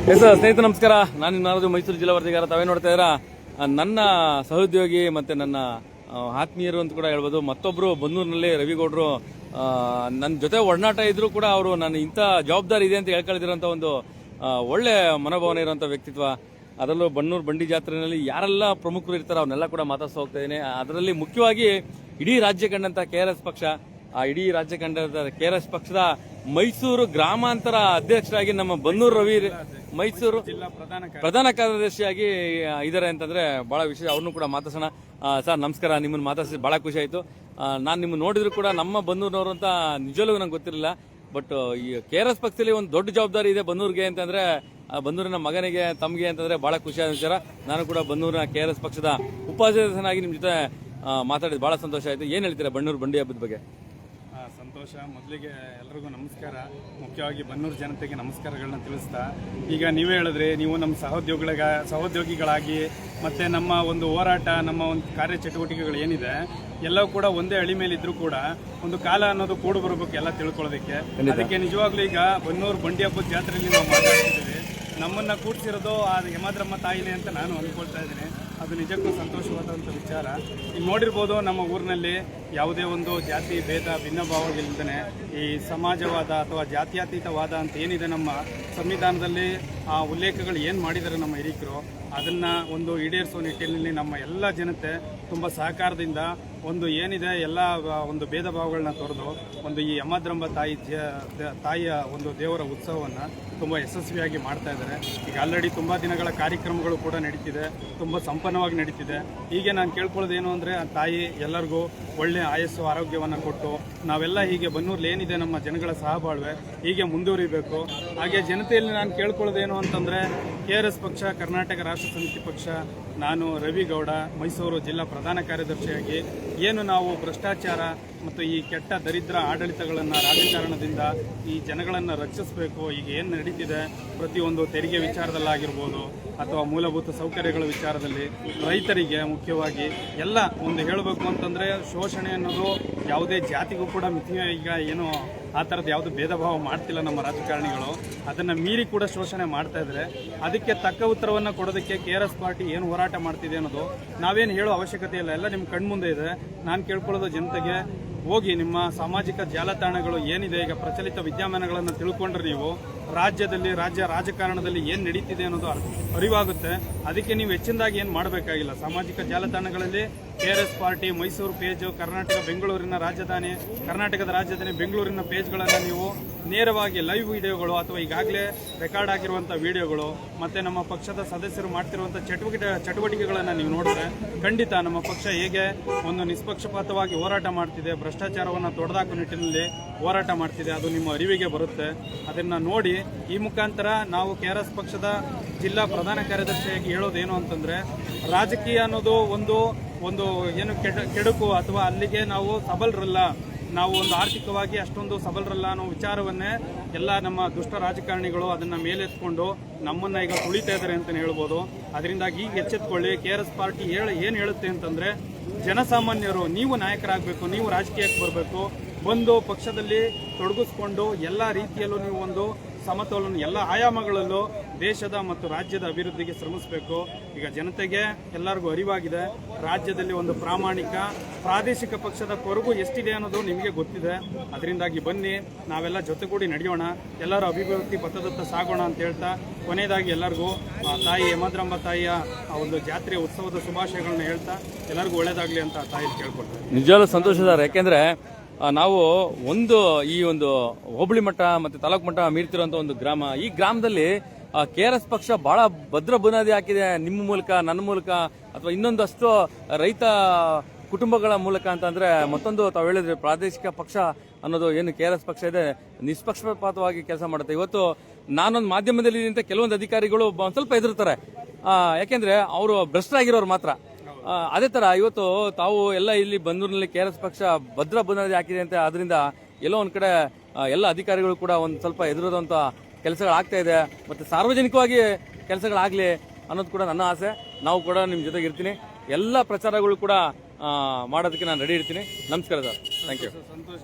ಸ್ನೇಹಿತರೆ ನಮಸ್ಕಾರ. ನಾನು ನಾರದು ಮೈಸೂರು ಜಿಲ್ಲಾ ವರದಿಗಾರ. ತಾವೇ ನೋಡ್ತಾ ಇದ್ದೀರಾ, ನನ್ನ ಸಹೋದ್ಯೋಗಿ ಮತ್ತೆ ನನ್ನ ಆತ್ಮೀಯರು ಅಂತ ಕೂಡ ಹೇಳ್ಬೋದು. ಮತ್ತೊಬ್ರು ಬನ್ನೂರಿನಲ್ಲಿ ರವಿಗೌಡರು ನನ್ನ ಜೊತೆ ಒಡನಾಟ ಇದ್ರು ಕೂಡ ಅವರು ನಾನು ಇಂಥ ಜವಾಬ್ದಾರಿ ಇದೆ ಅಂತ ಹೇಳ್ಕೊಳ್ತಿರೋಂಥ ಒಂದು ಒಳ್ಳೆ ಮನೋಭಾವನೆ ಇರುವಂಥ ವ್ಯಕ್ತಿತ್ವ. ಅದರಲ್ಲೂ ಬನ್ನೂರು ಬಂಡಿ ಜಾತ್ರೆಯಲ್ಲಿ ಯಾರೆಲ್ಲ ಪ್ರಮುಖರು ಇರ್ತಾರೆ ಅವನ್ನೆಲ್ಲ ಕೂಡ ಮಾತಾಡ್ತಾ ಹೋಗ್ತಾ ಇದ್ದೀನಿ. ಅದರಲ್ಲಿ ಮುಖ್ಯವಾಗಿ ಇಡೀ ರಾಜ್ಯ ಕಂಡಂತ KRS ಪಕ್ಷ, ಆ ಇಡೀ ರಾಜ್ಯ ಕಂಡಂತ KRS ಪಕ್ಷದ ಮೈಸೂರು ಗ್ರಾಮಾಂತರ ಅಧ್ಯಕ್ಷರಾಗಿ ನಮ್ಮ ಬನ್ನೂರು ರವಿ ಮೈಸೂರು ಪ್ರಧಾನ ಕಾರ್ಯದರ್ಶಿಯಾಗಿ ಇದ್ದಾರೆ ಅಂತಂದ್ರೆ ಬಹಳ ವಿಷಯ. ಅವ್ರನ್ನೂ ಕೂಡ ಮಾತಾಡ್ಸೋಣ. ಸರ್ ನಮಸ್ಕಾರ, ನಿಮ್ಮನ್ನು ಮಾತಾಡಿಸಿ ಬಹಳ ಖುಷಿ ಆಯ್ತು. ನಾನು ನಿಮ್ಮನ್ನು ನೋಡಿದ್ರು ಕೂಡ ನಮ್ಮ ಬನ್ನೂರಿನವರು ಅಂತ ನಿಜವೂ ನಂಗೆ ಗೊತ್ತಿರಲಿಲ್ಲ. ಬಟ್ ಈ KRS ಪಕ್ಷದಲ್ಲಿ ಒಂದು ದೊಡ್ಡ ಜವಾಬ್ದಾರಿ ಇದೆ ಬನ್ನೂರಿಗೆ ಅಂತಂದ್ರೆ, ಬನ್ನೂರಿನ ಮಗನಿಗೆ ತಮ್ಗೆ ಅಂತಂದ್ರೆ ಬಹಳ ಖುಷಿಯಾದ ವಿಚಾರ. ನಾನು ಕೂಡ ಬನ್ನೂರಿನ KRS ಪಕ್ಷದ ಉಪಾಧ್ಯಕ್ಷನಾಗಿ ನಿಮ್ಮ ಜೊತೆ ಮಾತಾಡಿದ್ದು ಬಹಳ ಸಂತೋಷ ಆಯ್ತು. ಏನ್ ಹೇಳ್ತೀರಾ ಬನ್ನೂರು ಬಂಡಿ ಹಬ್ಬದ ಬಗ್ಗೆ? ಸಂತೋಷ. ಮೊದಲಿಗೆ ಎಲ್ರಿಗೂ ನಮಸ್ಕಾರ. ಮುಖ್ಯವಾಗಿ ಬನ್ನೂರು ಜನತೆಗೆ ನಮಸ್ಕಾರಗಳನ್ನ ತಿಳಿಸ್ತಾ, ಈಗ ನೀವೇ ಹೇಳಿದ್ರಿ, ನೀವು ನಮ್ಮ ಸಹೋದ್ಯೋಗಿಗಳಾಗಿ ಮತ್ತೆ ನಮ್ಮ ಒಂದು ಹೋರಾಟ, ನಮ್ಮ ಒಂದು ಕಾರ್ಯಚಟುವಟಿಕೆಗಳು ಏನಿದೆ ಎಲ್ಲವೂ ಕೂಡ ಒಂದೇ ಹಳಿ ಮೇಲೆ ಇದ್ರೂ ಕೂಡ ಒಂದು ಕಾಲ ಅನ್ನೋದು ಕೂಡು ಬರಬೇಕು ಎಲ್ಲ ತಿಳ್ಕೊಳ್ಳೋದಕ್ಕೆ. ಅದಕ್ಕೆ ನಿಜವಾಗ್ಲೂ ಈಗ ಬನ್ನೂರು ಬಂಡಿ ಹಬ್ಬದ ಜಾತ್ರೆಯಲ್ಲಿ ನಾವು ಮಾತಾಡ್ತಿದ್ದೀವಿ. ನಮ್ಮನ್ನ ಕೂಡ್ಸಿರೋದು ಆ ಯಮದ್ರಮ್ಮ ತಾಯಿನೇ ಅಂತ ನಾನು ಅಂದ್ಕೊಳ್ತಾ ಇದ್ದೀನಿ. ಅದು ನಿಜಕ್ಕೂ ಸಂತೋಷವಾದಂಥ ವಿಚಾರ. ಈಗ ನೋಡಿರ್ಬೋದು, ನಮ್ಮ ಊರಿನಲ್ಲಿ ಯಾವುದೇ ಒಂದು ಜಾತಿ ಭೇದ ಭಿನ್ನ ಭಾವಗಳಿಲ್ಲದೇ ಈ ಸಮಾಜವಾದ ಅಥವಾ ಜಾತ್ಯತೀತವಾದ ಅಂತ ಏನಿದೆ ನಮ್ಮ ಸಂವಿಧಾನದಲ್ಲಿ ಆ ಉಲ್ಲೇಖಗಳು ಏನು ಮಾಡಿದ್ದಾರೆ ನಮ್ಮ ಹಿರಿಕರು, ಅದನ್ನು ಒಂದು ಈಡೇರಿಸುವ ನಿಟ್ಟಿನಲ್ಲಿ ನಮ್ಮ ಎಲ್ಲ ಜನತೆ ತುಂಬ ಸಹಕಾರದಿಂದ ಒಂದು ಏನಿದೆ ಎಲ್ಲ ಒಂದು ಭೇದ ಭಾವಗಳನ್ನ ತೊರೆದು ಒಂದು ಈ ಯಮದ್ರಂಬ ತಾಯಿಯ ಒಂದು ದೇವರ ಉತ್ಸವವನ್ನು ತುಂಬ ಯಶಸ್ವಿಯಾಗಿ ಮಾಡ್ತಾ ಇದ್ದಾರೆ. ಈಗ ಆಲ್ರೆಡಿ ತುಂಬ ದಿನಗಳ ಕಾರ್ಯಕ್ರಮಗಳು ಕೂಡ ನಡೀತಿದೆ, ತುಂಬ ಸಂಪನ್ನವಾಗಿ ನಡೀತಿದೆ. ಹೀಗೆ ನಾನು ಕೇಳ್ಕೊಳ್ಳೋದೇನು ಅಂದರೆ, ಆ ತಾಯಿ ಎಲ್ಲರಿಗೂ ಒಳ್ಳೆ ಆಯಸ್ಸು ಆರೋಗ್ಯವನ್ನು ಕೊಟ್ಟು ನಾವೆಲ್ಲ ಹೀಗೆ ಬನ್ನೂರಲ್ಲಿ ಏನಿದೆ ನಮ್ಮ ಜನಗಳ ಸಹಬಾಳ್ವೆ ಹೀಗೆ ಮುಂದುವರಿಬೇಕು. ಹಾಗೆ ಜನತೆಯಲ್ಲಿ ನಾನು ಕೇಳ್ಕೊಳ್ಳೋದೇನು ಅಂತಂದರೆ, KRS ಪಕ್ಷ, ಕರ್ನಾಟಕ ರಾಷ್ಟ್ರ ಸಮಿತಿ ಪಕ್ಷ, ನಾನು ರವಿಗೌಡ ಮೈಸೂರು ಜಿಲ್ಲಾ ಪ್ರಧಾನ ಕಾರ್ಯದರ್ಶಿಯಾಗಿ ಏನು ನಾವು ಭ್ರಷ್ಟಾಚಾರ ಮತ್ತು ಈ ಕೆಟ್ಟ ದರಿದ್ರ ಆಡಳಿತಗಳನ್ನು ರಾಜಕಾರಣದಿಂದ ಈ ಜನಗಳನ್ನು ರಕ್ಷಿಸಬೇಕು. ಈಗ ಏನು ನಡೀತಿದೆ ಪ್ರತಿಯೊಂದು ತೆರಿಗೆ ವಿಚಾರದಲ್ಲಾಗಿರ್ಬೋದು ಅಥವಾ ಮೂಲಭೂತ ಸೌಕರ್ಯಗಳ ವಿಚಾರದಲ್ಲಿ, ರೈತರಿಗೆ ಮುಖ್ಯವಾಗಿ ಎಲ್ಲ ಒಂದು ಹೇಳಬೇಕು ಅಂತಂದರೆ, ಶೋಷಣೆ ಅನ್ನೋದು ಯಾವುದೇ ಜಾತಿಗೂ ಕೂಡ ಈಗ ಏನು ಆ ಥರದ್ದು ಯಾವುದು ಭೇದ ಭಾವ ಮಾಡ್ತಿಲ್ಲ ನಮ್ಮ ರಾಜಕಾರಣಿಗಳು. ಅದನ್ನು ಮೀರಿ ಕೂಡ ಶೋಷಣೆ ಮಾಡ್ತಾ ಇದ್ದಾರೆ. ಅದಕ್ಕೆ ತಕ್ಕ ಉತ್ತರವನ್ನು ಕೊಡೋದಕ್ಕೆ KRS ಪಾರ್ಟಿ ಏನು ಹೋರಾಟ ಮಾಡ್ತಿದೆ ಅನ್ನೋದು ನಾವೇನು ಹೇಳೋ ಅವಶ್ಯಕತೆ ಇಲ್ಲ, ಎಲ್ಲ ನಿಮ್ಮ ಕಣ್ಮುಂದೆ ಇದೆ. ನಾನು ಕೇಳ್ಕೊಳ್ಳೋದು ಜನತೆಗೆ, ಹೋಗಿ ನಿಮ್ಮ ಸಾಮಾಜಿಕ ಜಾಲತಾಣಗಳು ಏನಿದೆ ಈಗ ಪ್ರಚಲಿತ ವಿದ್ಯಮಾನಗಳನ್ನು ತಿಳ್ಕೊಂಡ್ರೆ ನೀವು ರಾಜ್ಯದಲ್ಲಿ ರಾಜಕಾರಣದಲ್ಲಿ ಏನು ನಡೀತಿದೆ ಅನ್ನೋದು ಅರಿವಾಗುತ್ತೆ. ಅದಕ್ಕೆ ನೀವು ಹೆಚ್ಚಿನದಾಗಿ ಏನು ಮಾಡಬೇಕಾಗಿಲ್ಲ. ಸಾಮಾಜಿಕ ಜಾಲತಾಣಗಳಲ್ಲಿ KRS ಪಾರ್ಟಿ ಮೈಸೂರು ಪೇಜು, ಕರ್ನಾಟಕದ ರಾಜಧಾನಿ ಬೆಂಗಳೂರಿನ ಪೇಜ್ಗಳನ್ನು ನೀವು ನೇರವಾಗಿ ಲೈವ್ ವಿಡಿಯೋಗಳು ಅಥವಾ ಈಗಾಗಲೇ ರೆಕಾರ್ಡ್ ಆಗಿರುವಂಥ ವಿಡಿಯೋಗಳು ಮತ್ತು ನಮ್ಮ ಪಕ್ಷದ ಸದಸ್ಯರು ಮಾಡ್ತಿರುವಂಥ ಚಟುವಟಿಕೆಗಳನ್ನು ನೀವು ನೋಡಿದ್ರೆ ಖಂಡಿತ ನಮ್ಮ ಪಕ್ಷ ಹೇಗೆ ಒಂದು ನಿಷ್ಪಕ್ಷಪಾತವಾಗಿ ಹೋರಾಟ ಮಾಡ್ತಿದೆ, ಭ್ರಷ್ಟಾಚಾರವನ್ನು ತೊಡೆದಾಕುವ ನಿಟ್ಟಿನಲ್ಲಿ ಹೋರಾಟ ಮಾಡ್ತಿದೆ, ಅದು ನಿಮ್ಮ ಅರಿವಿಗೆ ಬರುತ್ತೆ. ಅದನ್ನು ನೋಡಿ ಈ ಮುಖಾಂತರ ನಾವು KRS ಪಕ್ಷದ ಜಿಲ್ಲಾ ಪ್ರಧಾನ ಕಾರ್ಯದರ್ಶಿಯಾಗಿ ಹೇಳೋದೇನು ಅಂತಂದರೆ, ರಾಜಕೀಯ ಅನ್ನೋದು ಒಂದು ಏನು ಕೆಡುಕು ಅಥವಾ ಅಲ್ಲಿಗೆ ನಾವು ಸಬಲರಲ್ಲ, ನಾವು ಒಂದು ಆರ್ಥಿಕವಾಗಿ ಅಷ್ಟೊಂದು ಸಬಲರಲ್ಲ ಅನ್ನೋ ವಿಚಾರವನ್ನೇ ಎಲ್ಲ ನಮ್ಮ ದುಷ್ಟ ರಾಜಕಾರಣಿಗಳು ಅದನ್ನು ಮೇಲೆತ್ಕೊಂಡು ನಮ್ಮನ್ನು ಈಗ ತುಳಿತಾ ಇದ್ದಾರೆ ಅಂತಲೇ ಹೇಳ್ಬೋದು. ಅದರಿಂದಾಗಿ ಈಗ ಎಚ್ಚೆತ್ಕೊಳ್ಳಿ. KRS ಪಾರ್ಟಿ ಏನು ಹೇಳುತ್ತೆ ಅಂತಂದರೆ, ಜನಸಾಮಾನ್ಯರು ನೀವು ನಾಯಕರಾಗಬೇಕು, ನೀವು ರಾಜಕೀಯಕ್ಕೆ ಬರಬೇಕು, ಬಂದು ಪಕ್ಷದಲ್ಲಿ ತೊಡಗಿಸ್ಕೊಂಡು ಎಲ್ಲ ರೀತಿಯಲ್ಲೂ ನೀವು ಒಂದು ಸಮತೋಲನ ಎಲ್ಲ ಆಯಾಮಗಳಲ್ಲೂ ದೇಶದ ಮತ್ತು ರಾಜ್ಯದ ಅಭಿವೃದ್ಧಿಗೆ ಶ್ರಮಿಸಬೇಕು. ಈಗ ಜನತೆಗೆ ಎಲ್ಲರಿಗೂ ಅರಿವಾಗಿದೆ, ರಾಜ್ಯದಲ್ಲಿ ಒಂದು ಪ್ರಾಮಾಣಿಕ ಪ್ರಾದೇಶಿಕ ಪಕ್ಷದ ಕೊರಗು ಎಷ್ಟಿದೆ ಅನ್ನೋದು ನಿಮಗೆ ಗೊತ್ತಿದೆ. ಅದರಿಂದಾಗಿ ಬನ್ನಿ, ನಾವೆಲ್ಲ ಜೊತೆಗೂಡಿ ನಡೆಯೋಣ, ಎಲ್ಲರೂ ಅಭಿವೃದ್ಧಿ ಪಥದತ್ತ ಸಾಗೋಣ ಅಂತ ಹೇಳ್ತಾ, ಕೊನೆಯದಾಗಿ ಎಲ್ಲರಿಗೂ ತಾಯಿ ಯಮದ್ರಂಬ ತಾಯಿಯ ಒಂದು ಜಾತ್ರೆಯ ಉತ್ಸವದ ಶುಭಾಶಯಗಳನ್ನ ಹೇಳ್ತಾ ಎಲ್ಲರಿಗೂ ಒಳ್ಳೇದಾಗಲಿ ಅಂತ ತಾಯಿ ಕೇಳ್ಕೊಳ್ತಾರೆ. ನಿಜವಾಗ್ಲೂ ಸಂತೋಷದಾರ. ಯಾಕೆಂದ್ರೆ ನಾವು ಈ ಒಂದು ಹೋಬಳಿ ಮಟ್ಟ ಮತ್ತೆ ತಾಲೂಕು ಮಟ್ಟ ಮೀರ್ತಿರುವಂತ ಒಂದು ಗ್ರಾಮ. ಈ ಗ್ರಾಮದಲ್ಲಿ KRS ಪಕ್ಷ ಬಹಳ ಭದ್ರ ಬುನಾದಿ ಹಾಕಿದೆ, ನಿಮ್ಮ ಮೂಲಕ, ನನ್ನ ಮೂಲಕ, ಅಥವಾ ಇನ್ನೊಂದಷ್ಟು ರೈತ ಕುಟುಂಬಗಳ ಮೂಲಕ ಅಂತಂದ್ರೆ. ಮತ್ತೊಂದು ತಾವು ಹೇಳಿದ್ರೆ, ಪ್ರಾದೇಶಿಕ ಪಕ್ಷ ಅನ್ನೋದು ಏನು KRS ಪಕ್ಷ ಇದೆ, ನಿಷ್ಪಕ್ಷಪಾತವಾಗಿ ಕೆಲಸ ಮಾಡುತ್ತೆ. ಇವತ್ತು ನಾನೊಂದು ಮಾಧ್ಯಮದಲ್ಲಿ ಅಂತ ಕೆಲವೊಂದು ಅಧಿಕಾರಿಗಳು ಸ್ವಲ್ಪ ಹೆದರ್ತಾರೆ, ಯಾಕೆಂದ್ರೆ ಅವರು ಭ್ರಷ್ಟರಾಗಿರೋರು ಮಾತ್ರ. ಅದೇ ತರ ಇವತ್ತು ತಾವು ಎಲ್ಲ ಇಲ್ಲಿ ಬನ್ನೂರಿನಲ್ಲಿ KRS ಪಕ್ಷ ಭದ್ರ ಬುನಾದಿ ಹಾಕಿದೆ ಅಂತ. ಆದ್ರಿಂದ ಎಲ್ಲೋ ಒಂದ್ ಕಡೆ ಎಲ್ಲ ಅಧಿಕಾರಿಗಳು ಕೂಡ ಒಂದ್ ಸ್ವಲ್ಪ ಎದುರೋದಂತ ಕೆಲಸಗಳಾಗ್ತಾ ಇದೆ. ಮತ್ತೆ ಸಾರ್ವಜನಿಕವಾಗಿ ಕೆಲಸಗಳಾಗ್ಲಿ ಅನ್ನೋದು ಕೂಡ ನನ್ನ ಆಸೆ. ನಾವು ಕೂಡ ನಿಮ್ ಜೊತೆಗೆ ಇರ್ತೀನಿ. ಎಲ್ಲ ಪ್ರಚಾರಗಳು ಕೂಡ ಮಾಡೋದಕ್ಕೆ ನಾನು ರೆಡಿ ಇರ್ತೀನಿ. ನಮಸ್ಕಾರ ಸರ್, ಥ್ಯಾಂಕ್ ಯು. ಸಂತೋಷ.